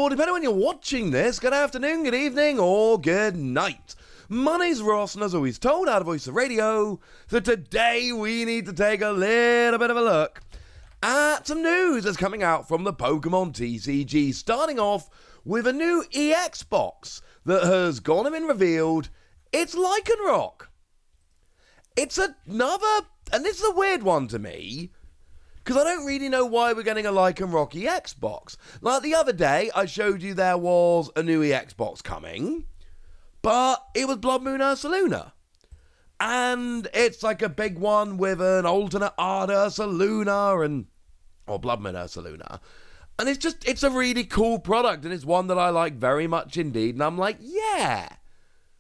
or depending on when you're watching this, good afternoon, good evening, or good night. My name's Ross, and as always told, out of Voice of Radio, so today we need to take a little bit of a look at some news that's coming out from the Pokémon TCG, starting off with a new EX box that has gone and been revealed. It's Lycanroc. It's another, and this is a weird one to me, because I don't really know why we're getting a Lycanroc EX box. Like the other day, I showed you there was a new EX box coming, but it was Blood Moon Ursaluna. And it's like a big one with an alternate art Ursaluna or Blood Moon Ursaluna. And it's a really cool product, and it's one that I like very much indeed. And I'm like, yeah,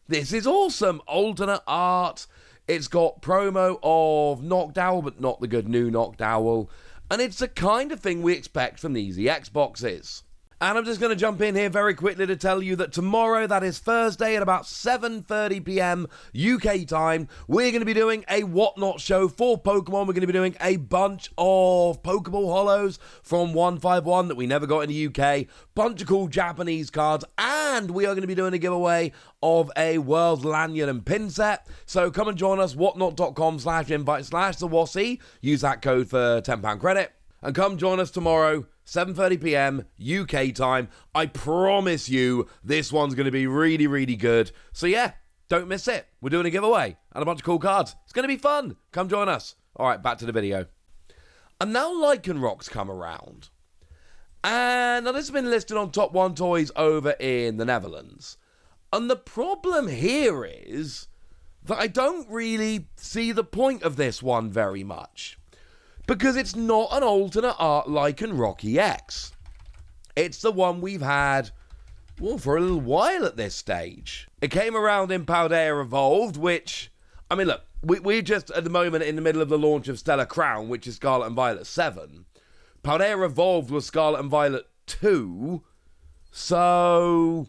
this is awesome. Alternate art. It's got promo of Noctowl, but not the good new Noctowl. And it's the kind of thing we expect from these EX boxes. And I'm just going to jump in here very quickly to tell you that tomorrow, that is Thursday at about 7:30 p.m. UK time, we're going to be doing a Whatnot show for Pokemon. We're going to be doing a bunch of Pokeball Holos from 151 that we never got in the UK, bunch of cool Japanese cards, and we are going to be doing a giveaway of a World Lanyard and Pin set. So come and join us, whatnot.com/invite/the Use that code for £10 credit. And come join us tomorrow, 7:30 p.m. UK time. I promise you, this one's going to be really, really good. So yeah, don't miss it. We're doing a giveaway and a bunch of cool cards. It's going to be fun. Come join us. All right, back to the video. And now Lycanroc's come around. And now this has been listed on Top 1 Toys over in the Netherlands. And the problem here is that I don't really see the point of this one very much. Because it's not an alternate art Lycanroc EX. It's the one we've had, well, for a little while at this stage. It came around in Paldea Evolved, which, I mean, look, we're just at the moment in the middle of the launch of Stellar Crown, which is Scarlet and Violet 7. Paldea Evolved was Scarlet and Violet 2, so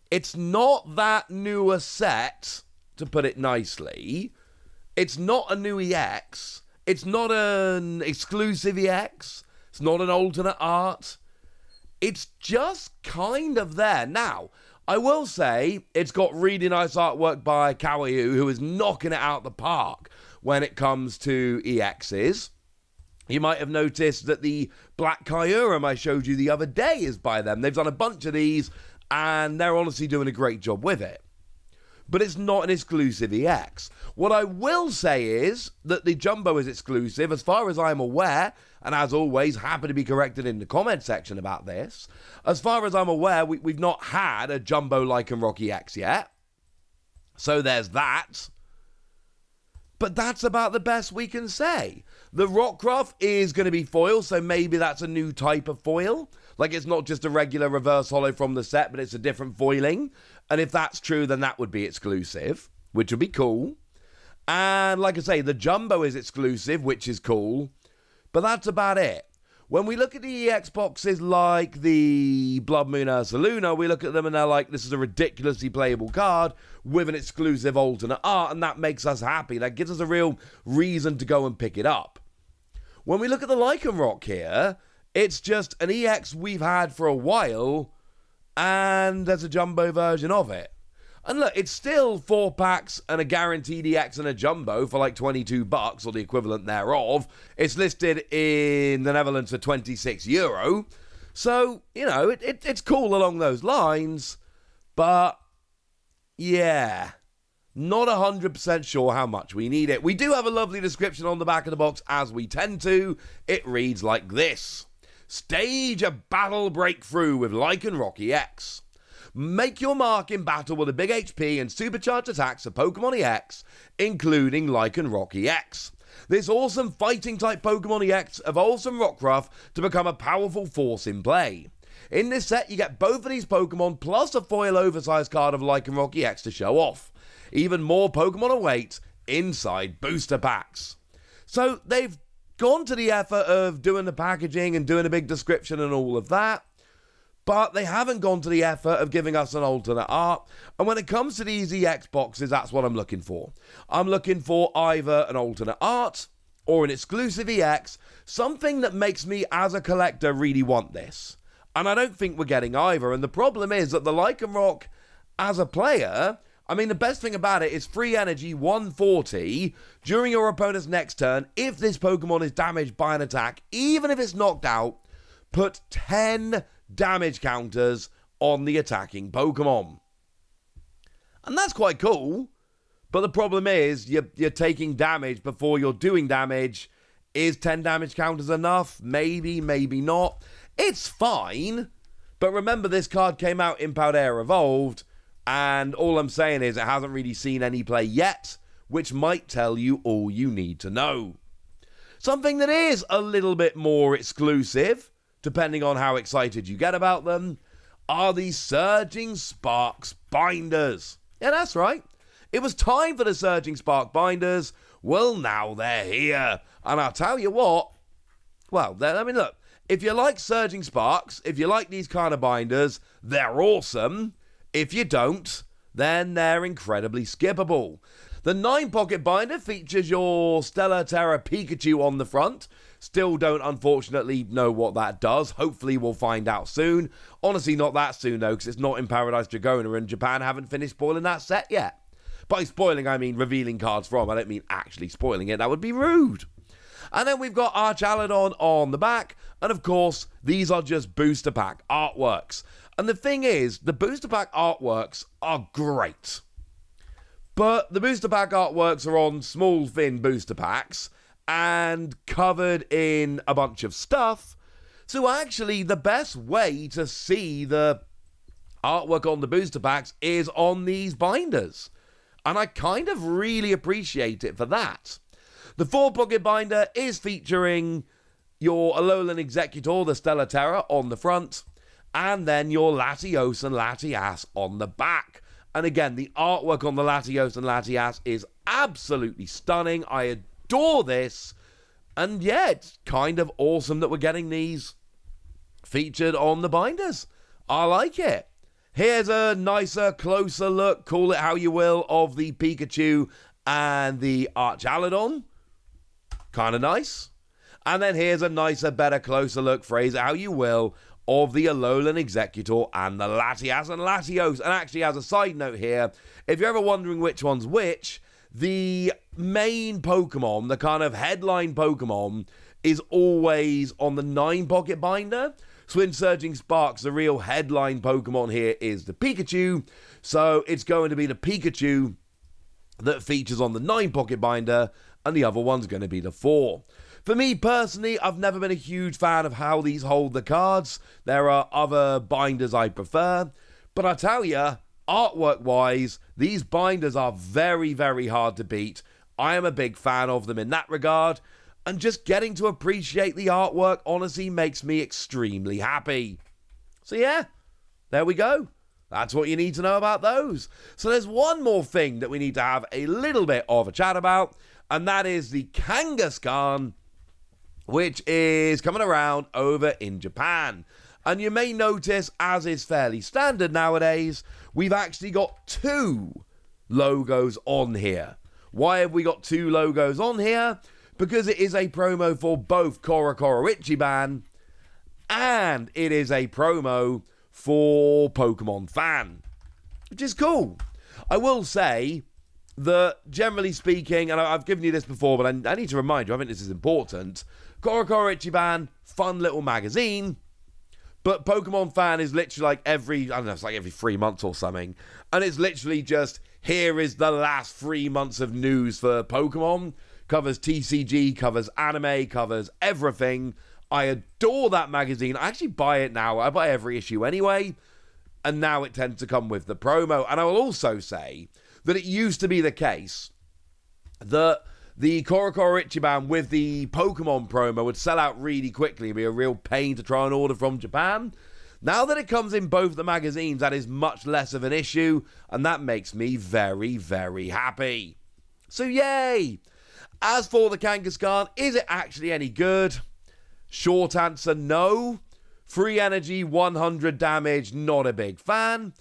it's not that new a set, to put it nicely. It's not a new EX. It's not an exclusive EX. It's not an alternate art. It's just kind of there. Now, I will say it's got really nice artwork by Kawaii, who is knocking it out the park when it comes to EXs. You might have noticed that the Black Kyurem I showed you the other day is by them. They've done a bunch of these, and they're honestly doing a great job with it. But it's not an exclusive EX. What I will say is that the Jumbo is exclusive, as far as I'm aware, and as always, happy to be corrected in the comment section about this. As far as I'm aware, we've not had a Jumbo Lycanroc EX yet. So there's that. But that's about the best we can say. The Rockruff is going to be foil, so maybe that's a new type of foil. Like, it's not just a regular reverse holo from the set, but it's a different foiling. And if that's true, then that would be exclusive, which would be cool. And like I say, the Jumbo is exclusive, which is cool. But that's about it. When we look at the EX boxes like the Blood Moon Ursaluna, we look at them and they're like, this is a ridiculously playable card with an exclusive alternate art, and that makes us happy. That gives us a real reason to go and pick it up. When we look at the Lycanroc here, it's just an EX we've had for a while, and there's a Jumbo version of it. And look, it's still 4 packs and a guaranteed EX and a Jumbo for like €22, or the equivalent thereof. It's listed in the Netherlands for €26. So, you know, it's cool along those lines. But, yeah, not 100% sure how much we need it. We do have a lovely description on the back of the box, as we tend to. It reads like this. Stage a battle breakthrough with Lycanroc EX. Make your mark in battle with a big HP and supercharged attacks of Pokemon EX, including Lycanroc EX. This awesome fighting-type Pokemon EX evolves from Rockruff to become a powerful force in play. In this set, you get both of these Pokemon plus a foil oversized card of Lycanroc EX to show off. Even more Pokemon await inside booster packs. So they've gone to the effort of doing the packaging and doing a big description and all of that. But they haven't gone to the effort of giving us an alternate art. And when it comes to these EX boxes, that's what I'm looking for. I'm looking for either an alternate art or an exclusive EX, something that makes me, as a collector, really want this. And I don't think we're getting either. And the problem is that the Lycanroc, as a player, I mean, the best thing about it is free energy 140 during your opponent's next turn. If this Pokemon is damaged by an attack, even if it's knocked out, put 10 damage counters on the attacking Pokemon. And that's quite cool. But the problem is, you're taking damage before you're doing damage. Is 10 damage counters enough? Maybe, maybe not. It's fine. But remember, this card came out in Paldea Evolved, and all I'm saying is it hasn't really seen any play yet, which might tell you all you need to know. Something that is a little bit more exclusive, depending on how excited you get about them, are these Surging Sparks binders. Yeah, that's right. It was time for the Surging Spark binders. Well, now they're here. And I'll tell you what. Well, I mean, look. If you like Surging Sparks, if you like these kind of binders, they're awesome. If you don't, then they're incredibly skippable. The 9-pocket binder features your Stellar Terra Pikachu on the front. Still don't, unfortunately, know what that does. Hopefully we'll find out soon. Honestly, not that soon, though, because it's not in Paradise Dragona, and Japan haven't finished spoiling that set yet. By spoiling, I mean revealing cards from. I don't mean actually spoiling it. That would be rude. And then we've got Archaludon on the back. And of course, these are just booster pack artworks. And the thing is, the booster pack artworks are great. But the booster pack artworks are on small, thin booster packs and covered in a bunch of stuff. So actually, the best way to see the artwork on the booster packs is on these binders. And I kind of really appreciate it for that. The 4-pocket binder is featuring your Alolan Executor, the Stellar Terra, on the front, and then your Latios and Latias on the back. And again, the artwork on the Latios and Latias is absolutely stunning. I adore this. And yeah, it's kind of awesome that we're getting these featured on the binders. I like it. Here's a nicer, closer look, call it how you will, of the Pikachu and the Archaludon. Kind of nice. And then here's a nicer, better, closer look, phrase it how you will, of the Alolan Executor and the Latias and Latios. And actually, as a side note here, if you're ever wondering which one's which, the main Pokemon, the kind of headline Pokemon, is always on the 9-pocket binder. So in Surging Sparks, the real headline Pokemon here is the Pikachu. So it's going to be the Pikachu that features on the 9-pocket binder, and the other one's going to be the 4. For me personally, I've never been a huge fan of how these hold the cards. There are other binders I prefer. But I tell you, artwork-wise, these binders are very, very hard to beat. I am a big fan of them in that regard. And just getting to appreciate the artwork honestly makes me extremely happy. So yeah, there we go. That's what you need to know about those. So there's one more thing that we need to have a little bit of a chat about, and that is the Kangaskhan, which is coming around over in Japan. And you may notice, as is fairly standard nowadays, we've actually got 2 logos on here. Why have we got 2 logos on here? Because it is a promo for both Korokoro Ichiban, and it is a promo for Pokemon Fan, which is cool. I will say that, generally speaking, and I've given you this before, but I need to remind you, I think this is important, Korokoro Ichiban, fun little magazine, but Pokemon Fan is literally like it's like every 3 months or something, and it's literally just, here is the last 3 months of news for Pokemon. Covers TCG, covers anime, covers everything. I adore that magazine. I actually buy it now. I buy every issue anyway. And now it tends to come with the promo. And I will also say that it used to be the case that the Korokoro Ichiban with the Pokemon promo would sell out really quickly and be a real pain to try and order from Japan. Now that it comes in both the magazines, that is much less of an issue. And that makes me very, very happy. So yay! As for the Kangaskhan, is it actually any good? Short answer, no. Free energy, 100 damage, not a big fan.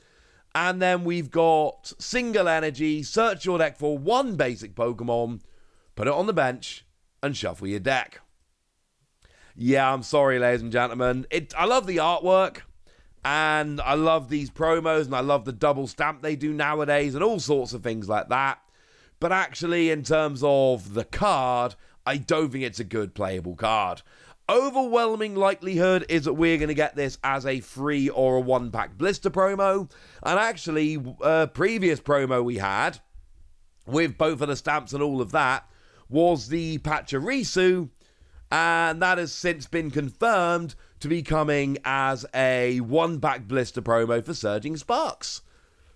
And then we've got single energy, search your deck for 1 basic Pokemon, put it on the bench, and shuffle your deck. Yeah, I'm sorry, ladies and gentlemen. I love the artwork. And I love these promos, and I love the double stamp they do nowadays, and all sorts of things like that. But actually, in terms of the card, I don't think it's a good playable card. Overwhelming likelihood is that we're going to get this as a free or a one-pack blister promo. And actually, previous promo we had, with both of the stamps and all of that, was the Pachirisu, and that has since been confirmed to be coming as a one-pack blister promo for Surging Sparks.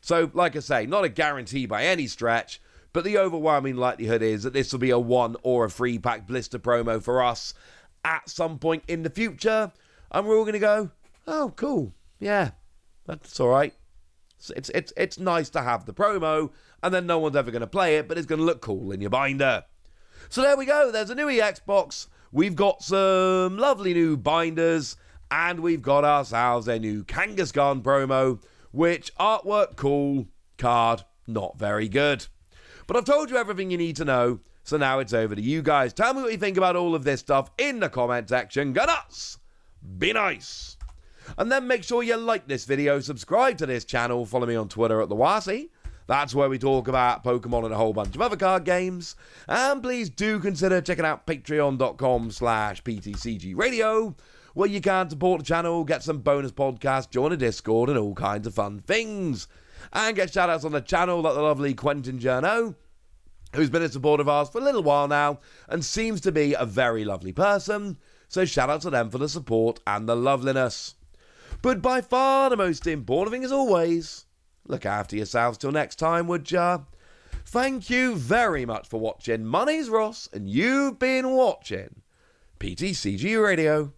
So, like I say, not a guarantee by any stretch, but the overwhelming likelihood is that this will be a one or a three-pack blister promo for us at some point in the future, and we're all going to go, oh, cool, yeah, that's all right. It's nice to have the promo, and then no one's ever going to play it, but it's going to look cool in your binder. So there we go, there's a new EX box, we've got some lovely new binders, and we've got ourselves a new Kangaskhan promo, which artwork cool, card not very good. But I've told you everything you need to know, so now it's over to you guys. Tell me what you think about all of this stuff in the comment section. Go nuts! Be nice! And then make sure you like this video, subscribe to this channel, follow me on Twitter at the Wasi. That's where we talk about Pokemon and a whole bunch of other card games. And please do consider checking out patreon.com/PTCG Radio, where you can support the channel, get some bonus podcasts, join a Discord, and all kinds of fun things. And get shoutouts on the channel like the lovely Quentin Journo, who's been a supporter of ours for a little while now and seems to be a very lovely person, so shout out to them for the support and the loveliness. But by far the most important thing as always, look after yourselves till next time, would ya? Thank you very much for watching. My name's Ross, and you've been watching PTCG Radio.